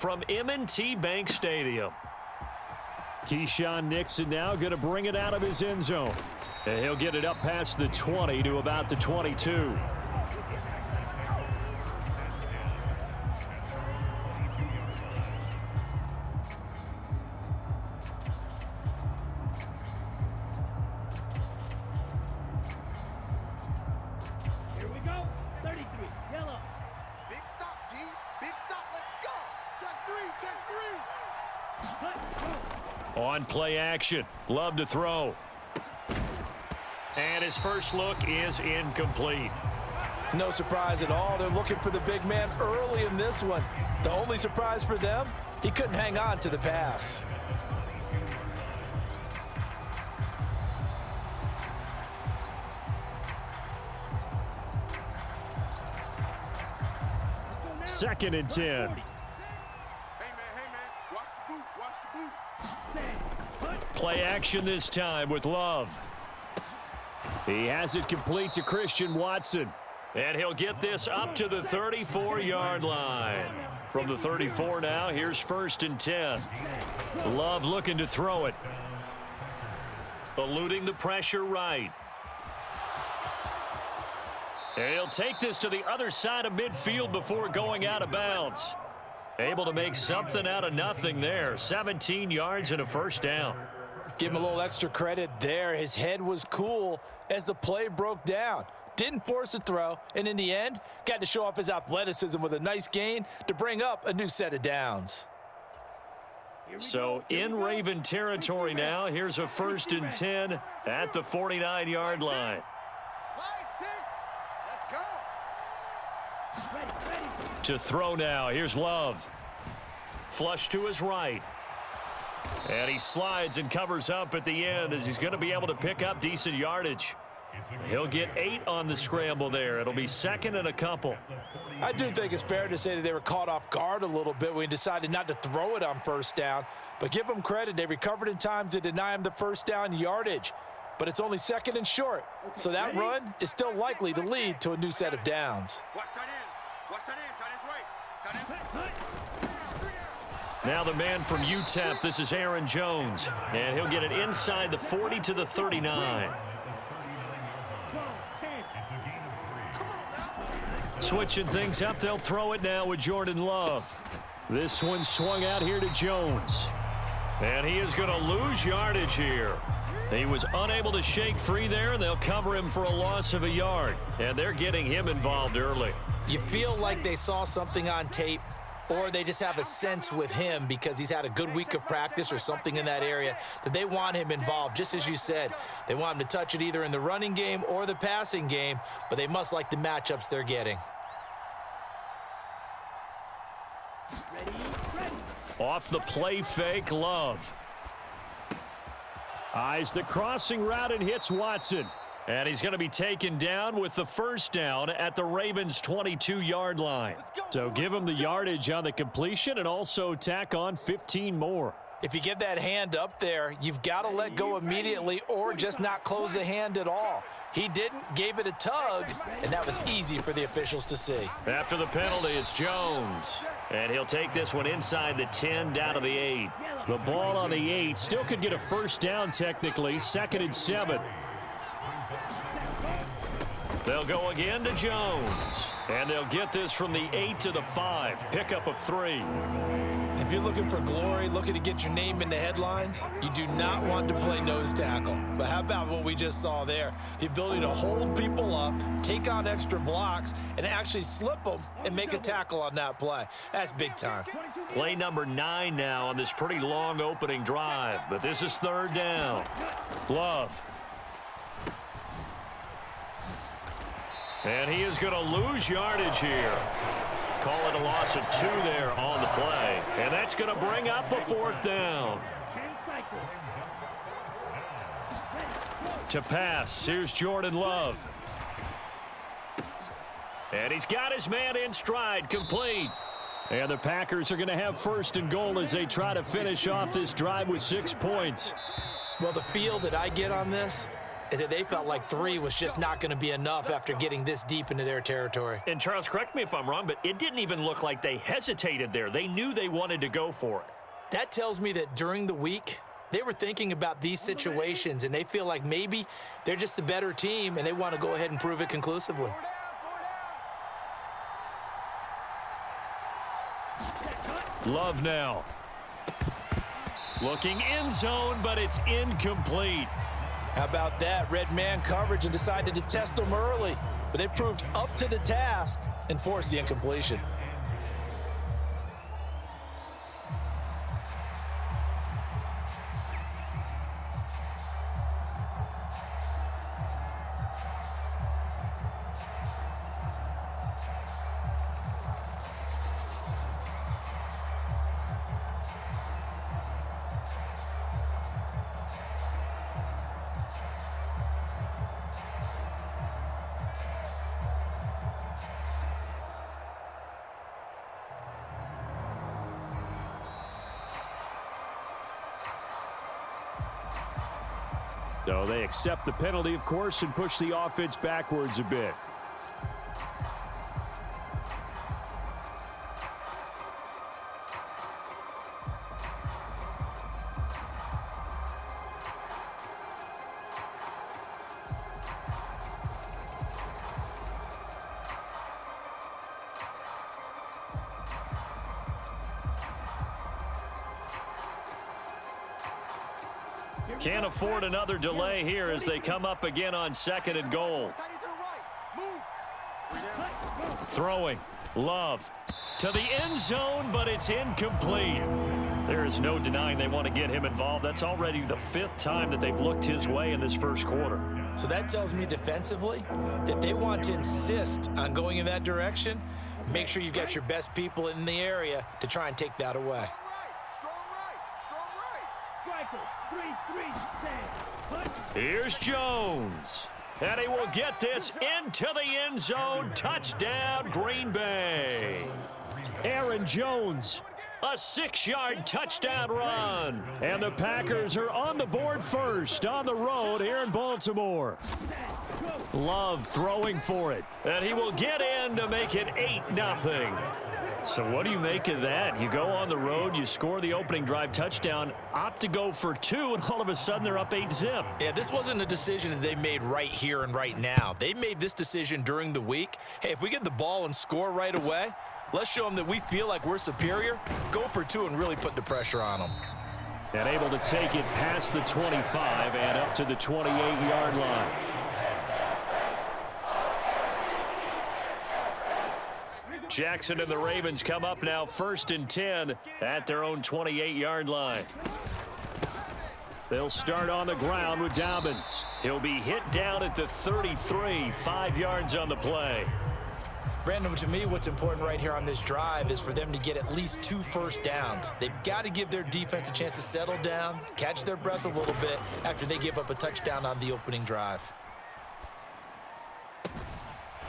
from M&T Bank Stadium. Keyshawn Nixon now going to bring it out of his end zone. And he'll get it up past the 20 to about the 22. Here we go. 33, yellow. Big stop, D. Big stop. Let's go. Check three. On play action. Love to throw. And his first look is incomplete. No surprise at all. They're looking for the big man early in this one. The only surprise for them, he couldn't hang on to the pass. Second and 10. Hey, man. Watch the boot. Play action this time with Love. He has it complete to Christian Watson. And he'll get this up to the 34-yard line. From the 34 now, here's first and 10. Love looking to throw it. Eluding the pressure right. And he'll take this to the other side of midfield before going out of bounds. Able to make something out of nothing there. 17 yards and a first down. Give him a little extra credit there. His head was cool as the play broke down. Didn't force a throw, and in the end, got to show off his athleticism with a nice gain to bring up a new set of downs. So in Raven territory now, here's a first and 10 at the 49-yard line. To throw now, here's Love. Flush to his right. And he slides and covers up at the end as he's going to be able to pick up decent yardage. He'll get 8 on the scramble there. It'll be second and a couple. I do think it's fair to say that they were caught off guard a little bit when he decided not to throw it on first down. But give them credit. They recovered in time to deny him the first down yardage. But it's only second and short. So that run is still likely to lead to a new set of downs. Watch tight end. Watch tight end. Tight end's right. Tight end. Now the man from UTEP, this is Aaron Jones. And he'll get it inside the 40 to the 39. Switching things up, they'll throw it now with Jordan Love. This one swung out here to Jones. And he is going to lose yardage here. He was unable to shake free there, and they'll cover him for a loss of a yard. And they're getting him involved early. You feel like they saw something on tape, or they just have a sense with him because he's had a good week of practice or something in that area that they want him involved. Just as you said, they want him to touch it either in the running game or the passing game, but they must like the matchups they're getting. Off the play fake, Love. Eyes the crossing route and hits Watson. And he's going to be taken down with the first down at the Ravens' 22-yard line. So give him the yardage on the completion and also tack on 15 more. If you get that hand up there, you've got to let go immediately or just not close the hand at all. He didn't, gave it a tug, and that was easy for the officials to see. After the penalty, it's Jones. And he'll take this one inside the 10 down to the 8. The ball on the 8 still could get a first down technically, second and 7. They'll go again to Jones. And they'll get this from the 8 to the 5. Pickup of 3. If you're looking for glory, looking to get your name in the headlines, you do not want to play nose tackle. But how about what we just saw there? The ability to hold people up, take on extra blocks, and actually slip them and make a tackle on that play. That's big time. Play number 9 now on this pretty long opening drive. But this is third down. Love. And he is going to lose yardage here. Call it a loss of 2 there on the play. And that's going to bring up a fourth down. To pass, here's Jordan Love. And he's got his man in stride, complete. And the Packers are going to have first and goal as they try to finish off this drive with 6 points. Well, the feel that I get on this, is that they felt like 3 was just not going to be enough after getting this deep into their territory. And Charles, correct me if I'm wrong, but it didn't even look like they hesitated there. They knew they wanted to go for it. That tells me that during the week, they were thinking about these situations, and they feel like maybe they're just the better team, and they want to go ahead and prove it conclusively. Love now. Looking end zone, but it's incomplete. How about that? Red man coverage and decided to test them early, but they proved up to the task and forced the incompletion. So they accept the penalty, of course, and push the offense backwards a bit. Can't afford another delay here as they come up again on 2nd and goal. Throwing. Love. To the end zone, but it's incomplete. There is no denying they want to get him involved. That's already the 5th time that they've looked his way in this first quarter. So that tells me defensively that they want to insist on going in that direction. Make sure you've got your best people in the area to try and take that away. Here's Jones. And he will get this into the end zone. Touchdown, Green Bay. Aaron Jones, a 6-yard touchdown run. And the Packers are on the board first on the road here in Baltimore. Love throwing for it. And he will get in to make it 8-0. So what do you make of that? You go on the road, you score the opening drive touchdown, opt to go for 2, and all of a sudden they're up 8-zip. Yeah, this wasn't a decision that they made right here and right now. They made this decision during the week. Hey, if we get the ball and score right away, let's show them that we feel like we're superior. Go for 2 and really put the pressure on them. And able to take it past the 25 and up to the 28-yard line. Jackson and the Ravens come up now 1st and 10 at their own 28-yard line. They'll start on the ground with Dobbins. He'll be hit down at the 33, 5 yards on the play. Brandon, to me, what's important right here on this drive is for them to get at least 2 first downs. They've got to give their defense a chance to settle down, catch their breath a little bit after they give up a touchdown on the opening drive.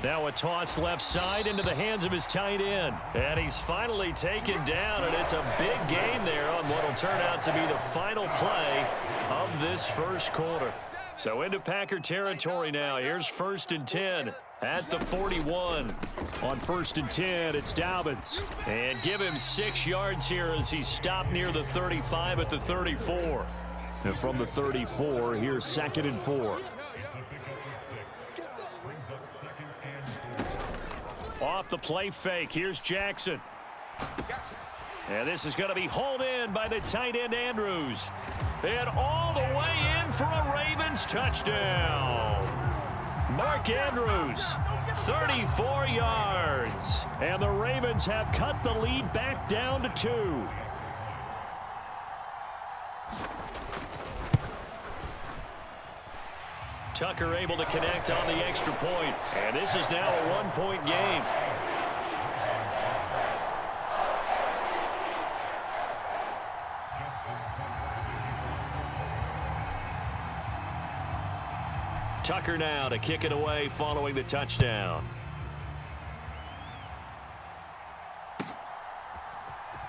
Now a toss left side into the hands of his tight end. And he's finally taken down, and it's a big gain there on what will turn out to be the final play of this first quarter. So into Packer territory now. Here's 1st and 10 at the 41. On 1st and 10, it's Dobbins. And give him 6 yards here as he's stopped near the 35 at the 34. And from the 34, here's 2nd and 4. Off the play fake, here's Jackson. And this is going to be hauled in by the tight end Andrews. And all the way in for a Ravens touchdown. Mark Andrews, 34 yards. And the Ravens have cut the lead back down to 2. Tucker able to connect on the extra point. And this is now a 1-point game. Tucker now to kick it away following the touchdown.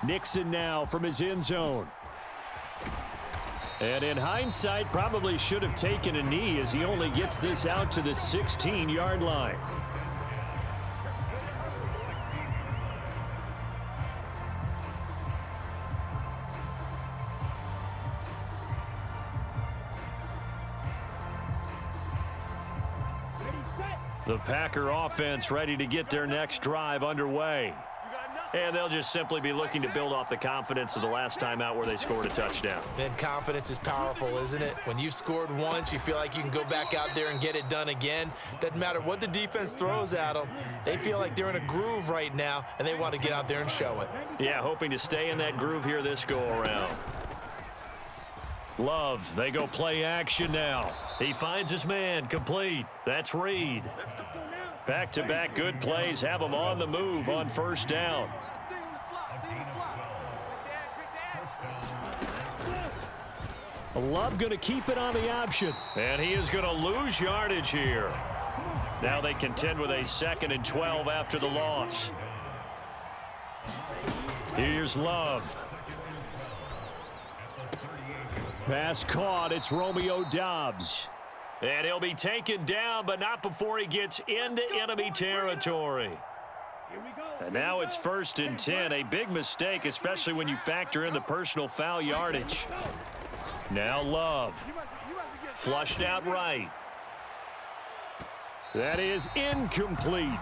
Nixon now from his end zone. And in hindsight, probably should have taken a knee as he only gets this out to the 16-yard line. The Packer offense ready to get their next drive underway. And they'll just simply be looking to build off the confidence of the last time out where they scored a touchdown. And confidence is powerful, isn't it? When you've scored once, you feel like you can go back out there and get it done again. Doesn't matter what the defense throws at them. They feel like they're in a groove right now, and they want to get out there and show it. Yeah, hoping to stay in that groove here this go-around. Love, they go play action now. He finds his man, complete. That's Reed. Back-to-back good plays have him on the move on first down. Love going to keep it on the option. And he is going to lose yardage here. Now they contend with a 2nd and 12 after the loss. Here's Love. Pass caught. It's Romeo Doubs. And he'll be taken down, but not before he gets into enemy territory. And now it's 1st and 10. A big mistake, especially when you factor in the personal foul yardage. Now Love. Flushed out right. That is incomplete.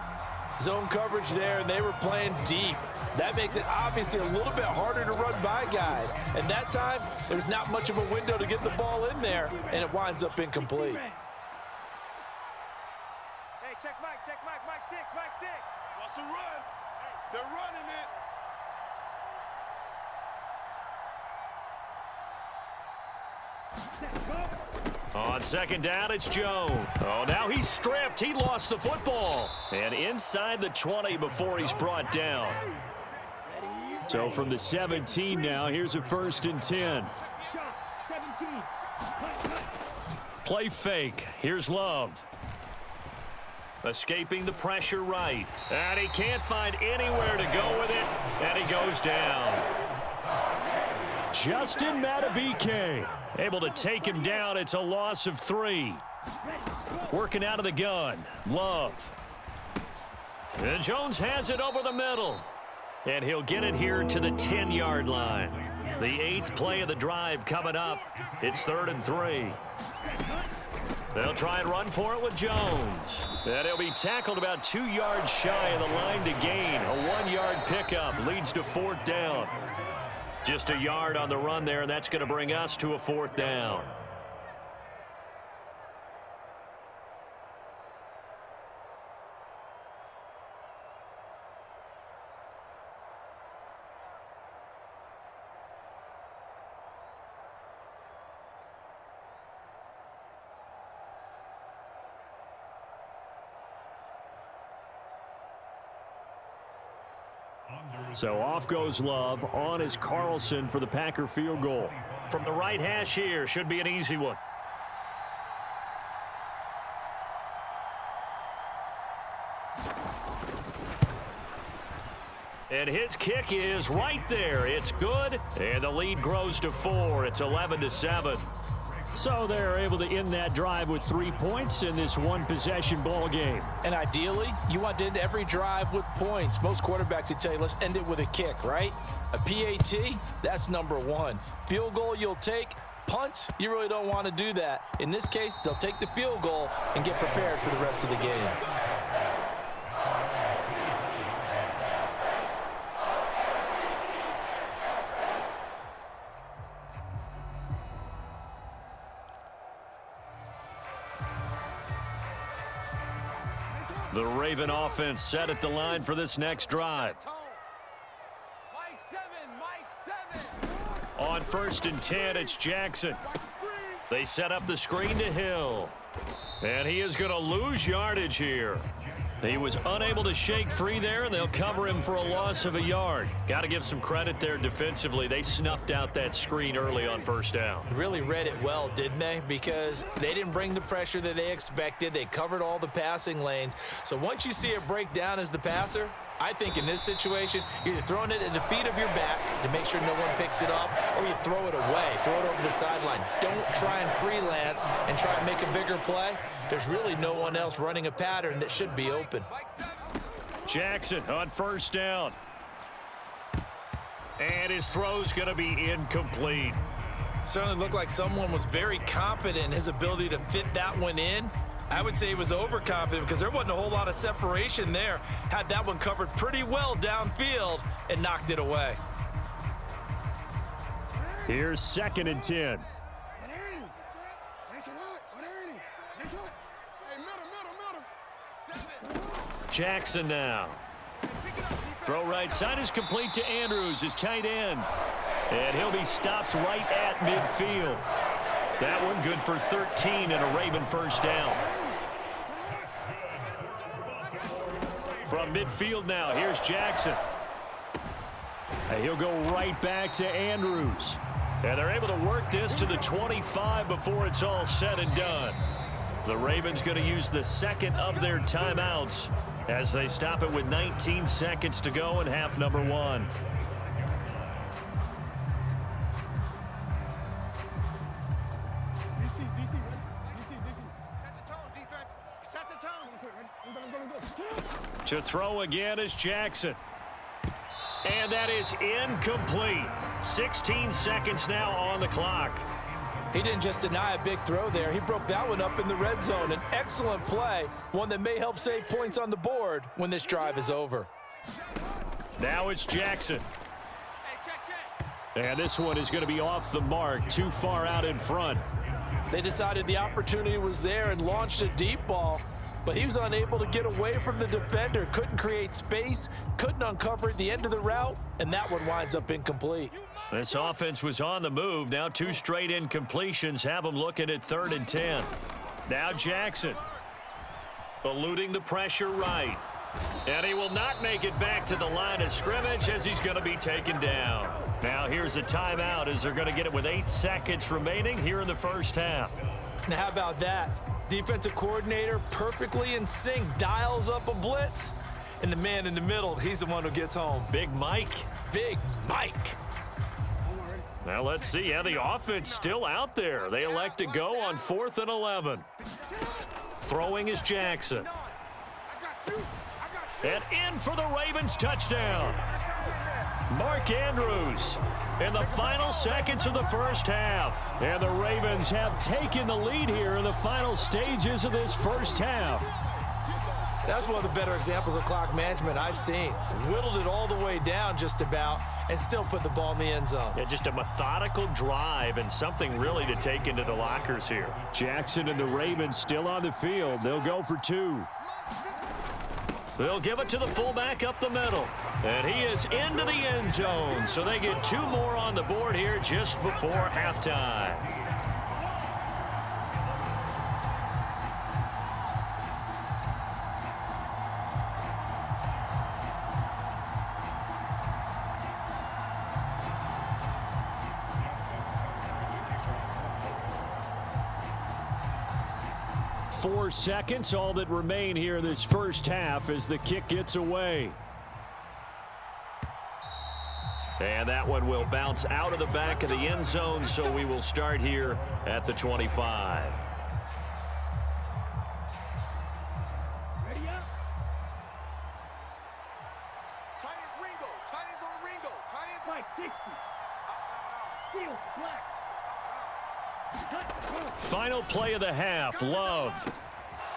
Zone coverage there, and they were playing deep. That makes it obviously a little bit harder to run by guys. And that time, there was not much of a window to get the ball in there, and it winds up incomplete. Hey, check Mike, Mike 6, Mike 6. What's the run? They're running it. On 2nd down, it's Jones. Oh, now he's stripped. He lost the football. And inside the 20 before he's brought down. So from the 17 now, here's a 1st and 10. Play fake. Here's Love. Escaping the pressure right. And he can't find anywhere to go with it. And he goes down. Justin Madubuike able to take him down. It's a loss of 3. Working out of the gun. Love. And Jones has it over the middle. And he'll get it here to the 10-yard line. The 8th play of the drive coming up. It's 3rd and 3. They'll try and run for it with Jones. And he'll be tackled about 2 yards shy of the line to gain. A 1-yard pickup leads to 4th down. Just a yard on the run there, and that's going to bring us to a 4th down. So off goes Love. On is Carlson for the Packer field goal. From the right hash here, should be an easy one. And his kick is right there. It's good, and the lead grows to 4. It's 11-7. So they're able to end that drive with 3 points in this one-possession ball game. And ideally, you want to end every drive with points. Most quarterbacks would tell you, let's end it with a kick, right? A PAT, that's number 1. Field goal you'll take. Punts, you really don't want to do that. In this case, they'll take the field goal and get prepared for the rest of the game. The Raven offense set at the line for this next drive. Mike 7, Mike 7. On 1st and 10, it's Jackson. They set up the screen to Hill. And he is going to lose yardage here. He was unable to shake free there, and they'll cover him for a loss of a yard. Got to give some credit there defensively. They snuffed out that screen early on 1st down. Really read it well, didn't they? Because they didn't bring the pressure that they expected. They covered all the passing lanes. So once you see it break down as the passer, I think in this situation, you're either throwing it at the feet of your back to make sure no one picks it up, or you throw it away, throw it over the sideline. Don't try and freelance and try and make a bigger play. There's really no one else running a pattern that should be open. Jackson on first down. And his throw's going to be incomplete. Certainly looked like someone was very confident in his ability to fit that one in. I would say he was overconfident because there wasn't a whole lot of separation there. Had that one covered pretty well downfield and knocked it away. Here's 2nd and 10. Jackson now. Throw right side is complete to Andrews, his tight end. And he'll be stopped right at midfield. That one good for 13 and a Raven first down. From midfield now, here's Jackson. And he'll go right back to Andrews. And they're able to work this to the 25 before it's all said and done. The Ravens going to use the second of their timeouts as they stop it with 19 seconds to go in half number 1. To throw again is Jackson. And that is incomplete. 16 seconds now on the clock. He didn't just deny a big throw there. He broke that one up in the red zone. An excellent play, one that may help save points on the board when this drive is over. Now it's Jackson. And this one is going to be off the mark, too far out in front. They decided the opportunity was there and launched a deep ball, but he was unable to get away from the defender, couldn't create space, couldn't uncover at the end of the route, and that one winds up incomplete. This offense was on the move. Now 2 straight incompletions have them looking at 3rd and 10. Now Jackson eluding the pressure right. And he will not make it back to the line of scrimmage as he's going to be taken down. Now here's a timeout as they're going to get it with 8 seconds remaining here in the first half. Now how about that? Defensive coordinator perfectly in sync, dials up a blitz, and the man in the middle, he's the one who gets home. Big Mike. Big Mike. Now let's see. Yeah, the offense still out there. They elect to go on 4th and 11. Throwing is Jackson. And in for the Ravens touchdown. Mark Andrews in the final seconds of the first half. And the Ravens have taken the lead here in the final stages of this first half. That's one of the better examples of clock management I've seen. Whittled it all the way down just about and still put the ball in the end zone. Yeah, just a methodical drive and something really to take into the lockers here. Jackson and the Ravens still on the field. They'll go for 2. They'll give it to the fullback up the middle. And he is into the end zone. So they get 2 more on the board here just before halftime. Four seconds, all that remain here in this first half as the kick gets away. And that one will bounce out of the back of the end zone, so we will start here at the 25. Ready up. Tight is Ringo. Tight is on Ringo. Tight is Mike, 60. Steal, black. Cut, move. Final play of the half, Love.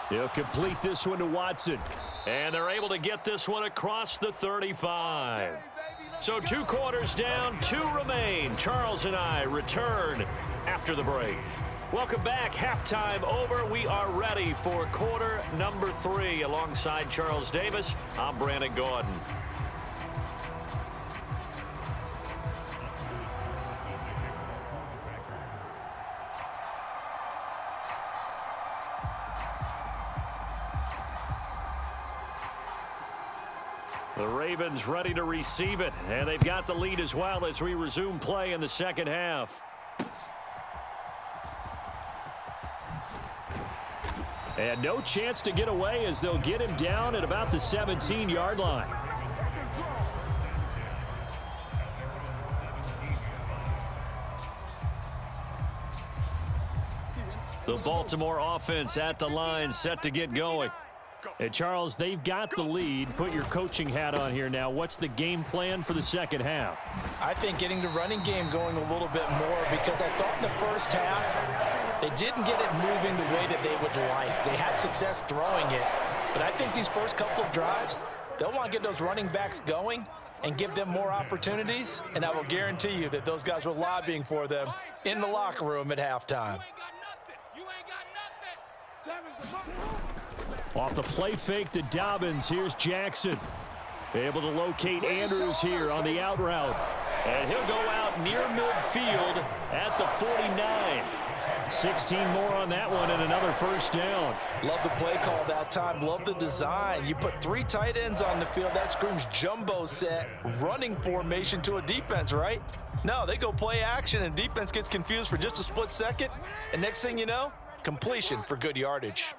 He'll complete this one to Watson. And they're able to get this one across the 35. So 2 quarters down, 2 remain. Charles and I return after the break. Welcome back. Halftime over. We are ready for quarter number 3. Alongside Charles Davis, I'm Brandon Gordon. The Ravens ready to receive it, and they've got the lead as well as we resume play in the second half. And no chance to get away as they'll get him down at about the 17-yard line. The Baltimore offense at the line, set to get going. And Charles, they've got the lead. Put your coaching hat on here now. What's the game plan for the second half? I think getting the running game going a little bit more, because I thought in the first half they didn't get it moving the way that they would like. They had success throwing it, but I think these first couple of drives, they'll want to get those running backs going and give them more opportunities, and I will guarantee you that those guys were lobbying for them in the locker room at halftime. Off the play fake to Dobbins, here's Jackson. Able to locate Andrews here on the out route. And he'll go out near midfield at the 49. 16 more on that one and another first down. Love the play call that time. Love the design. You put 3 tight ends on the field. That screams jumbo set, running formation to a defense, right? No, they go play action, and defense gets confused for just a split second. And next thing you know, completion for good yardage.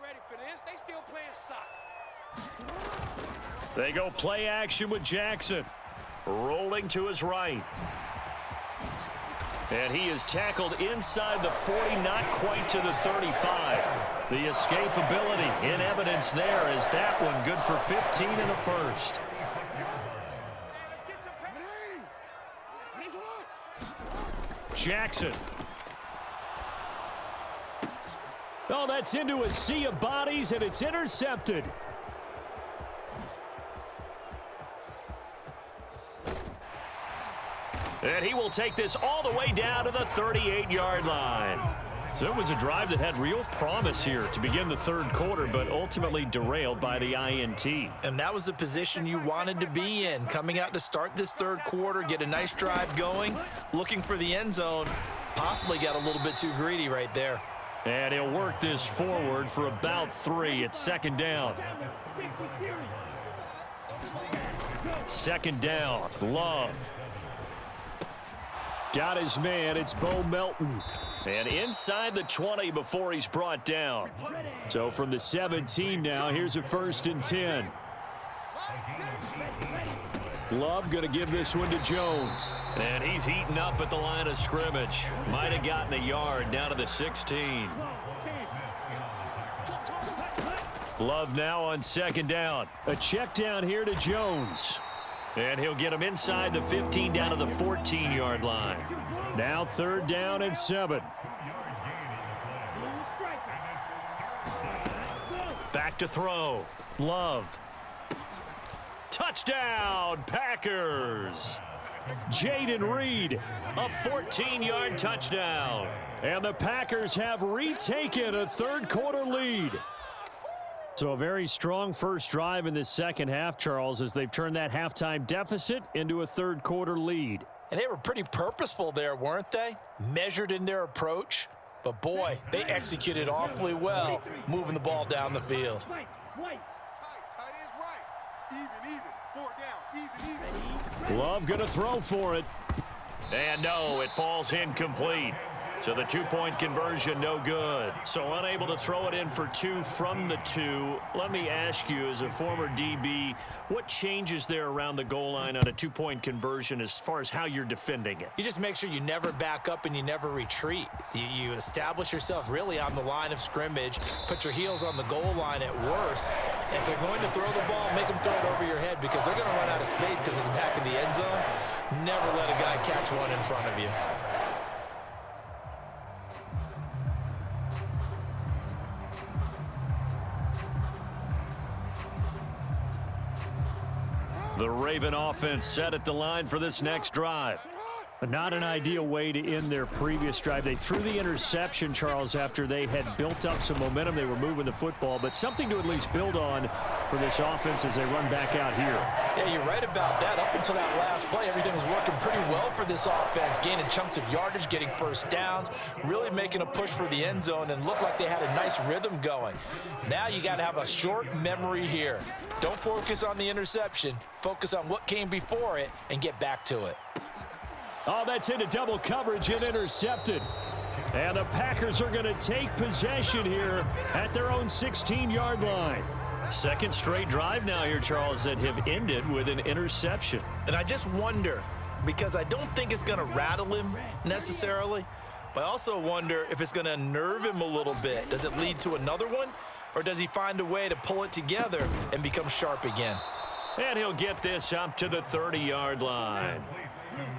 They go play action with Jackson. Rolling to his right. And he is tackled inside the 40, not quite to the 35. The escapability in evidence there as that one good for 15 and a first. Jackson. Oh, that's into a sea of bodies, and it's intercepted. And he will take this all the way down to the 38-yard line. So it was a drive that had real promise here to begin the third quarter, but ultimately derailed by the INT. And that was the position you wanted to be in, coming out to start this third quarter, get a nice drive going, looking for the end zone. Possibly got a little bit too greedy right there. And he'll work this forward for about 3 at second down. Second down, Love. Got his man, it's Bo Melton. And inside the 20 before he's brought down. So from the 17 now, here's a 1st and 10. Love going to give this one to Jones. And he's heating up at the line of scrimmage. Might have gotten a yard down to the 16. Love now on second down. A check down here to Jones. And he'll get him inside the 15 down to the 14-yard line. Now 3rd down and 7. Back to throw. Love. Touchdown, Packers. Jaden Reed. A 14-yard touchdown. And the Packers have retaken a third quarter lead. So a very strong first drive in the second half, Charles, as they've turned that halftime deficit into a third quarter lead. And they were pretty purposeful there, weren't they? Measured in their approach. But boy, they executed awfully well, moving the ball down the field. Tight ends right. Even. 4 down. Even. Love going to throw for it. And no, it falls incomplete. So the 2-point conversion, no good. So unable to throw it in for 2 from the 2. Let me ask you, as a former DB, what changes there around the goal line on a 2-point conversion as far as how you're defending it? You just make sure you never back up and you never retreat. You establish yourself really on the line of scrimmage, put your heels on the goal line at worst. And if they're going to throw the ball, make them throw it over your head, because they're going to run out of space because of the back of the end zone. Never let a guy catch one in front of you. The Raven offense set at the line for this next drive. Not an ideal way to end their previous drive. They threw the interception, Charles, after they had built up some momentum. They were moving the football, but something to at least build on for this offense as they run back out here. Yeah, you're right about that. Up until that last play, everything was working pretty well for this offense, gaining chunks of yardage, getting first downs, really making a push for the end zone, and looked like they had a nice rhythm going. Now you got to have a short memory here. Don't focus on the interception. Focus on what came before it and get back to it. Oh, that's into double coverage and intercepted. And the Packers are going to take possession here at their own 16-yard line. Second straight drive now here, Charles, that have ended with an interception. And I just wonder, because I don't think it's going to rattle him necessarily, But I also wonder if it's going to unnerve him a little bit. Does it lead to another one? Or does he find a way to pull it together and become sharp again? And he'll get this up to the 30-yard line.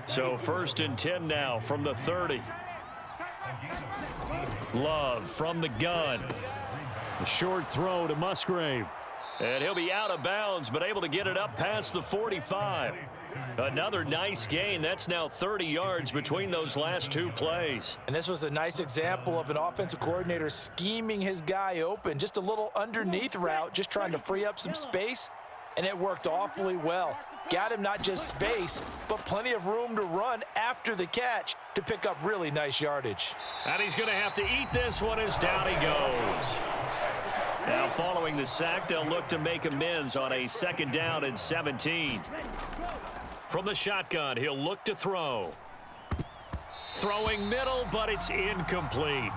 So 1st and 10 now from the 30. Love from the gun. A short throw to Musgrave. And he'll be out of bounds, but able to get it up past the 45. Another nice gain. That's now 30 yards between those last two plays. And this was a nice example of an offensive coordinator scheming his guy open. Just a little underneath route, just trying to free up some space, and it worked awfully well. Got him not just space, but plenty of room to run after the catch to pick up really nice yardage. And he's going to have to eat this one as down he goes. Now following the sack, they'll look to make amends on a 2nd down and 17. From the shotgun, he'll look to throw. Throwing middle, but it's incomplete.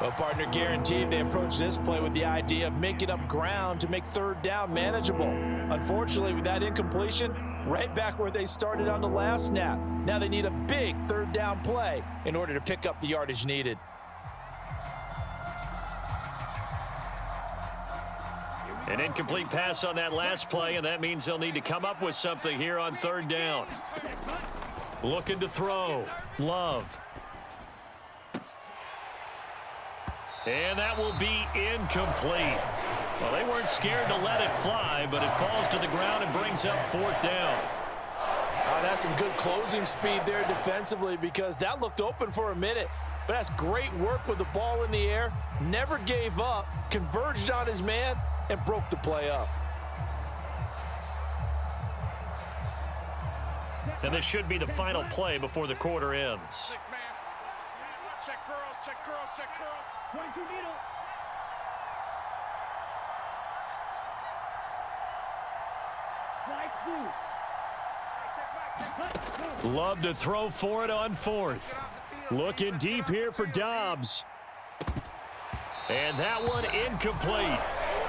Well, partner, guaranteed they approach this play with the idea of making up ground to make 3rd down manageable. Unfortunately, with that incompletion, right back where they started on the last snap. Now they need a big 3rd down play in order to pick up the yardage needed. An incomplete pass on that last play, and that means they'll need to come up with something here on 3rd down. Looking to throw. Love. And that will be incomplete. Well, they weren't scared to let it fly, but it falls to the ground and brings up 4th down. That's some good closing speed there defensively, because that looked open for a minute. But that's great work with the ball in the air. Never gave up, converged on his man, and broke the play up. And this should be the final play before the quarter ends. 6-man. Check curls, check curls, check curls. 22 needle. Love to throw for it on 4th. Looking deep here for Dobbs. And that one incomplete.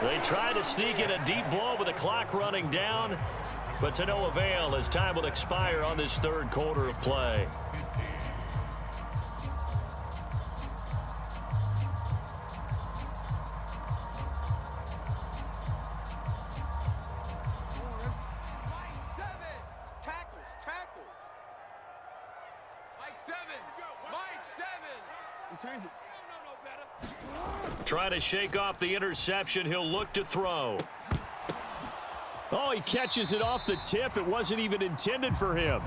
They try to sneak in a deep ball with the clock running down, but to no avail as time will expire on this 3rd quarter of play. Trying to shake off the interception. He'll look to throw. Oh, he catches it off the tip. It wasn't even intended for him.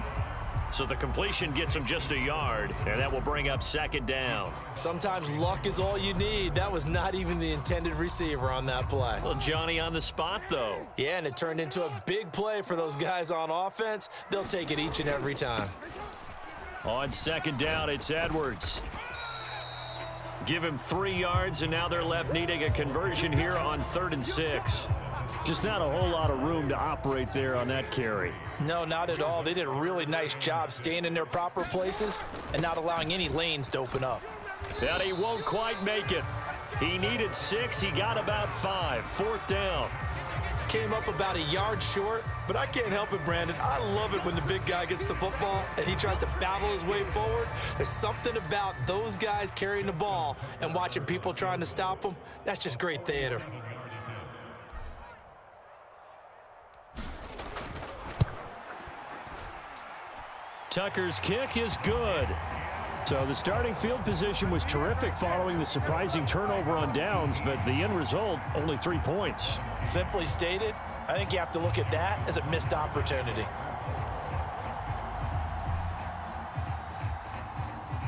So the completion gets him just a yard, and that will bring up 2nd down. Sometimes luck is all you need. That was not even the intended receiver on that play. Well, Johnny on the spot, though. Yeah, and it turned into a big play for those guys on offense. They'll take it each and every time. On 2nd down, it's Edwards. Give him 3 yards, and now they're left needing a conversion here on 3rd and 6. Just not a whole lot of room to operate there on that carry. No, not at all. They did a really nice job staying in their proper places and not allowing any lanes to open up. And he won't quite make it. He needed 6. He got about 5. 4th down. Came up about a yard short, but I can't help it, Brandon. I love it when the big guy gets the football and he tries to battle his way forward. There's something about those guys carrying the ball and watching people trying to stop them. That's just great theater. Tucker's kick is good. So the starting field position was terrific following the surprising turnover on downs, but the end result, only 3 points. Simply stated, I think you have to look at that as a missed opportunity.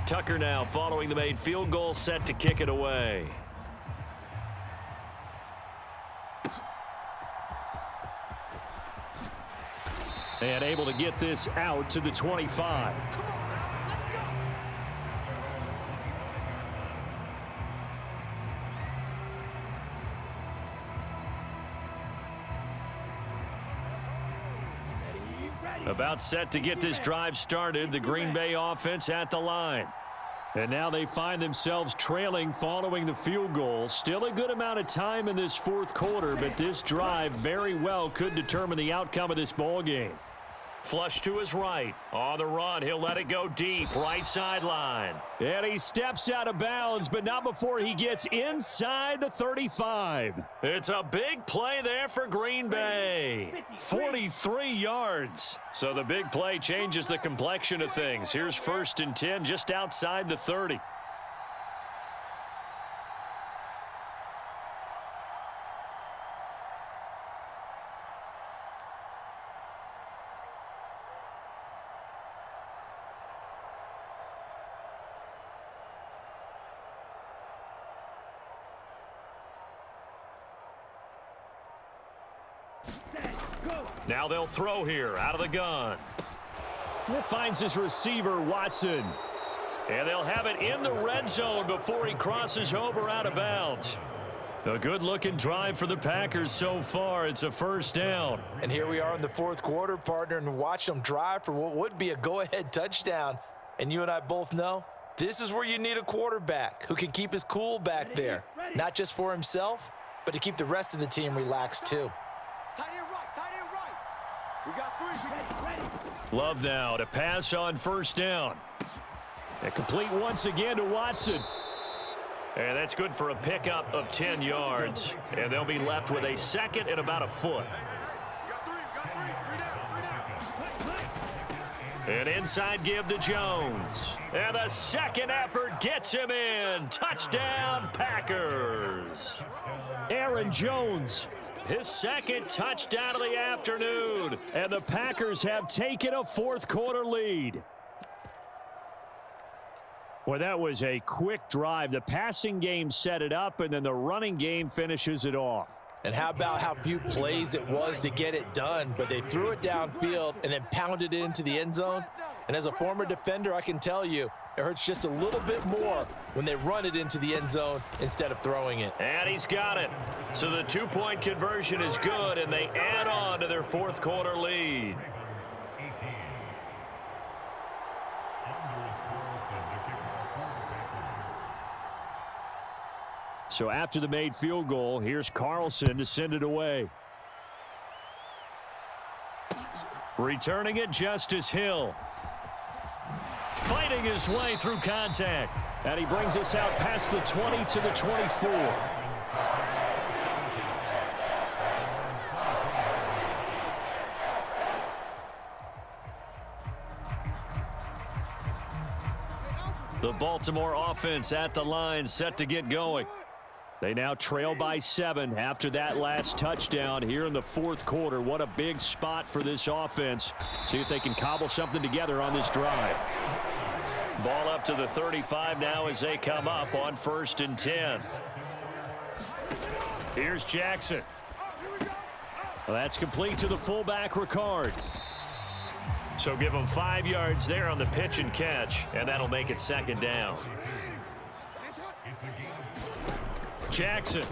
Tucker now following the made field goal, set to kick it away. And able to get this out to the 25. About set to get this drive started, the Green Bay offense at the line. And now they find themselves trailing following the field goal. Still a good amount of time in this 4th quarter, but this drive very well could determine the outcome of this ball game. Flush to his right. On the run, he'll let it go deep. Right sideline. And he steps out of bounds, but not before he gets inside the 35. It's a big play there for Green Bay. 43 yards. So the big play changes the complexion of things. Here's 1st and 10 just outside the 30. Now they'll throw here out of the gun. It finds his receiver, Watson. And they'll have it in the red zone before he crosses over out of bounds. A good-looking drive for the Packers so far. It's a 1st down. And here we are in the 4th quarter, partner, and watch them drive for what would be a go-ahead touchdown. And you and I both know this is where you need a quarterback who can keep his cool back there, not just for himself, but to keep the rest of the team relaxed too. Tight end right, tight end right. We got 3. Love now to pass on 1st down. And complete once again to Watson. And that's good for a pickup of 10 yards. And they'll be left with a 2nd and about a foot. We got 3. An inside give to Jones. And the 2nd effort gets him in. Touchdown, Packers. Aaron Jones. His 2nd touchdown of the afternoon. And the Packers have taken a 4th quarter lead. Well, that was a quick drive. The passing game set it up, and then the running game finishes it off. And how about how few plays it was to get it done, but they threw it downfield and then pounded it into the end zone. And as a former defender, I can tell you, it hurts just a little bit more when they run it into the end zone instead of throwing it. And he's got it. So the 2-point conversion is good, and they add on to their 4th quarter lead. So after the made field goal, here's Carlson to send it away. Returning it, Justice Hill. Fighting his way through contact. And he brings us out past the 20 to the 24. The Baltimore offense at the line, set to get going. They now trail by 7 after that last touchdown here in the 4th quarter. What a big spot for this offense. See if they can cobble something together on this drive. Ball up to the 35 now as they come up on 1st and 10. Here's Jackson. Well, that's complete to the fullback, Ricard. So give them 5 yards there on the pitch and catch, and that'll make it 2nd down. Jackson.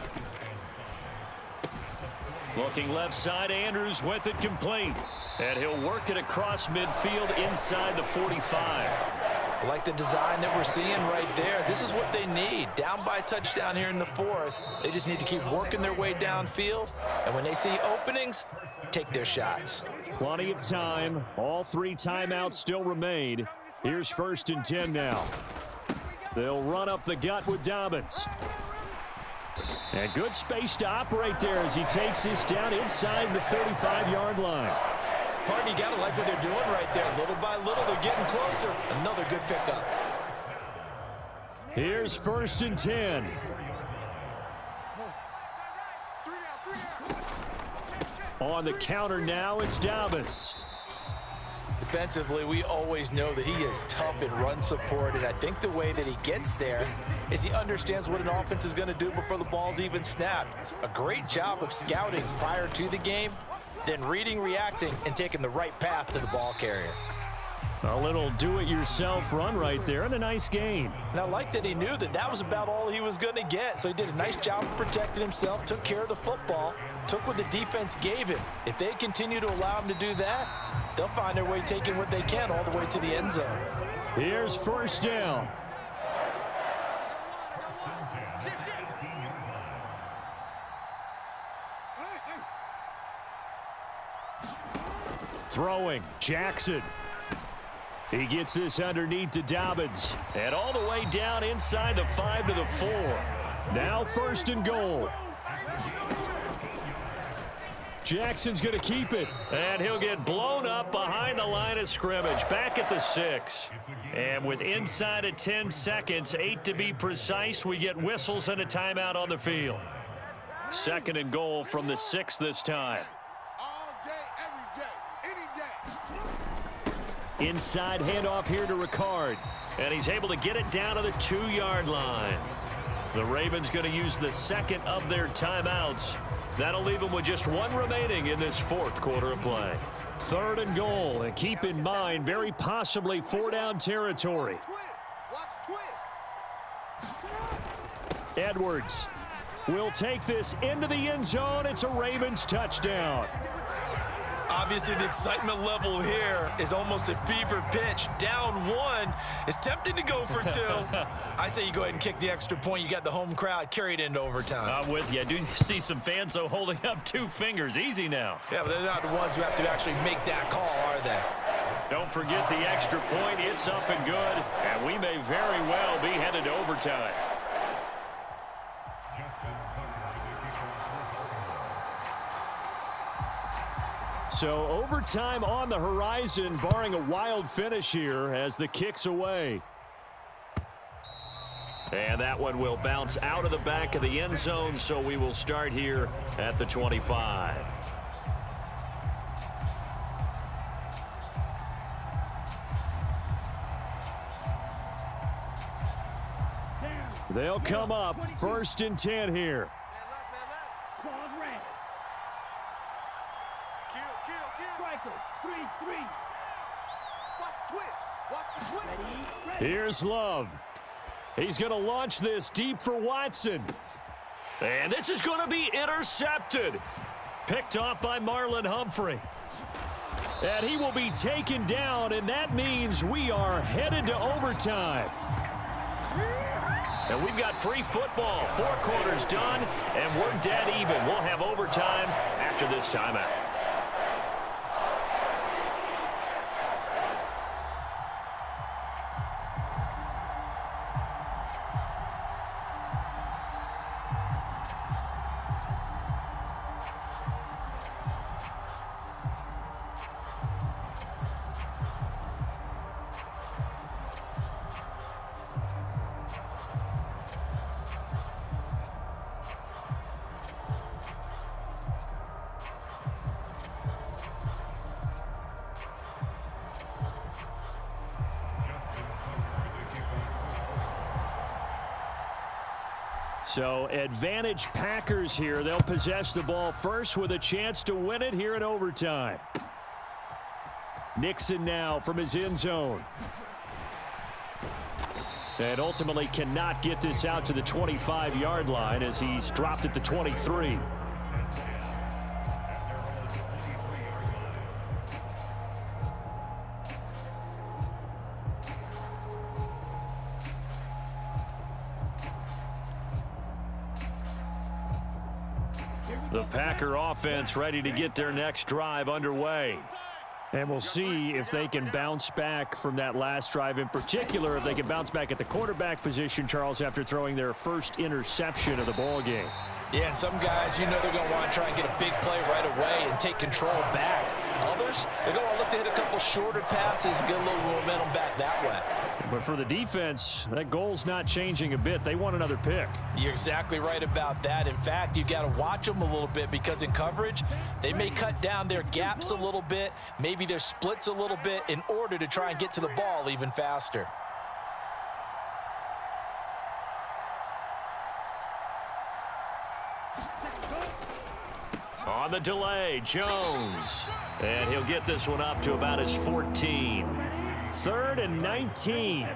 Looking left side, Andrews with it complete. And he'll work it across midfield inside the 45. I like the design that we're seeing right there. This is what they need. Down by a touchdown here in the 4th. They just need to keep working their way downfield. And when they see openings, take their shots. Plenty of time. All 3 timeouts still remain. Here's 1st and 10 now. They'll run up the gut with Dobbins. And good space to operate there as he takes this down inside the 35-yard line. Partner, you got to like what they're doing right there. Little by little, they're getting closer. Another good pickup. Here's 1st and 10. On the counter now, it's Dobbins. Defensively, we always know that he is tough in run support, and I think the way that he gets there is he understands what an offense is going to do before the ball's even snapped. A great job of scouting prior to the game, then reading, reacting, and taking the right path to the ball carrier. A little do-it-yourself run right there, and a nice gain. And I like that he knew that that was about all he was going to get, so he did a nice job of protecting himself, took care of the football, took what the defense gave him. If they continue to allow him to do that, they'll find their way taking what they can all the way to the end zone. Here's 1st down. Throwing, Jackson. He gets this underneath to Dobbins. And all the way down inside the 5 to the 4. Now 1st and goal. Jackson's going to keep it. And he'll get blown up behind the line of scrimmage. Back at the 6. And with inside of 10 seconds, 8 to be precise, we get whistles and a timeout on the field. 2nd and goal from the 6 this time. All day, every day, any day. Inside handoff here to Ricard. And he's able to get it down to the 2-yard line. The Ravens going to use the 2nd of their timeouts. That'll leave them with just 1 remaining in this 4th quarter of play. 3rd and goal. And keep in mind, very possibly 4-down territory. Watch twist. Edwards will take this into the end zone. It's a Ravens touchdown. Obviously, the excitement level here is almost a fever pitch. Down 1. It's tempting to go for 2. I say you go ahead and kick the extra point. You got the home crowd carried into overtime. I'm with you. I do see some fans, though, holding up 2 fingers. Easy now. Yeah, but they're not the ones who have to actually make that call, are they? Don't forget the extra point. It's up and good. And we may very well be headed to overtime. So overtime on the horizon, barring a wild finish here as the kick's away. And that one will bounce out of the back of the end zone, so we will start here at the 25. They'll come up 1st and 10 here. Here's Love. He's going to launch this deep for Watson. And this is going to be intercepted. Picked off by Marlon Humphrey. And he will be taken down, and that means we are headed to overtime. And we've got free football. 4 quarters done, and we're dead even. We'll have overtime after this timeout. So advantage Packers here. They'll possess the ball first with a chance to win it here in overtime. Nixon now from his end zone. And ultimately cannot get this out to the 25-yard line as he's dropped at the 23. The Packer offense ready to get their next drive underway. And we'll see if they can bounce back from that last drive, in particular if they can bounce back at the quarterback position, Charles, after throwing their first interception of the ball game. Yeah, and some guys, you know they're going to want to try and get a big play right away and take control back. Others, they're going to look to hit a couple shorter passes and get a little momentum back that way. But for the defense, that goal's not changing a bit. They want another pick. You're exactly right about that. In fact, you've got to watch them a little bit because in coverage, they may cut down their gaps a little bit, maybe their splits a little bit in order to try and get to the ball even faster. On the delay, Jones. And he'll get this one up to about his 14. 3rd and 19.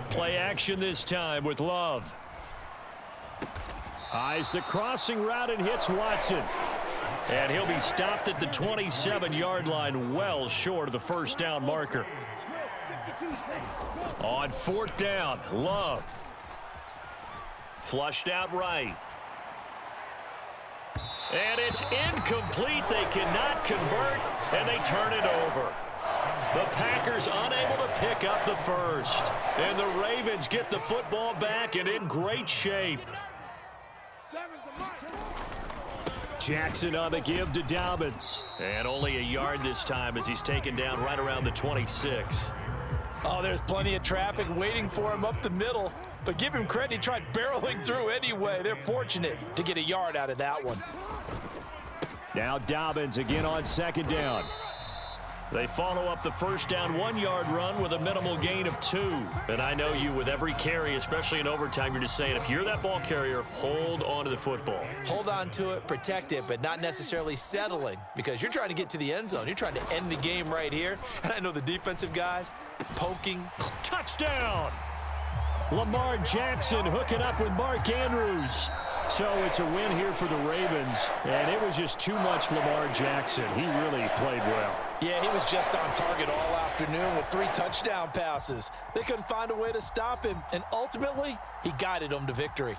Play action this time with Love. Eyes the crossing route and hits Watson. And he'll be stopped at the 27-yard line, well short of the first down marker. On 4th down, Love. Flushed out right. And it's incomplete. They cannot convert, and they turn it over. The Packers unable to pick up the first. And the Ravens get the football back and in great shape. Jackson on the give to Dobbins. And only a yard this time as he's taken down right around the 26. Oh, there's plenty of traffic waiting for him up the middle. But give him credit, he tried barreling through anyway. They're fortunate to get a yard out of that one. Now Dobbins again on second down. They follow up the first down 1-yard run with a minimal gain of 2. And I know you, with every carry, especially in overtime, you're just saying, if you're that ball carrier, hold on to the football. Hold on to it, protect it, but not necessarily settling, because you're trying to get to the end zone. You're trying to end the game right here. And I know the defensive guys poking. Touchdown! Lamar Jackson hooking up with Mark Andrews. So it's a win here for the Ravens, and it was just too much Lamar Jackson. He really played well. Yeah, he was just on target all afternoon with 3 touchdown passes. They couldn't find a way to stop him, and ultimately, he guided them to victory.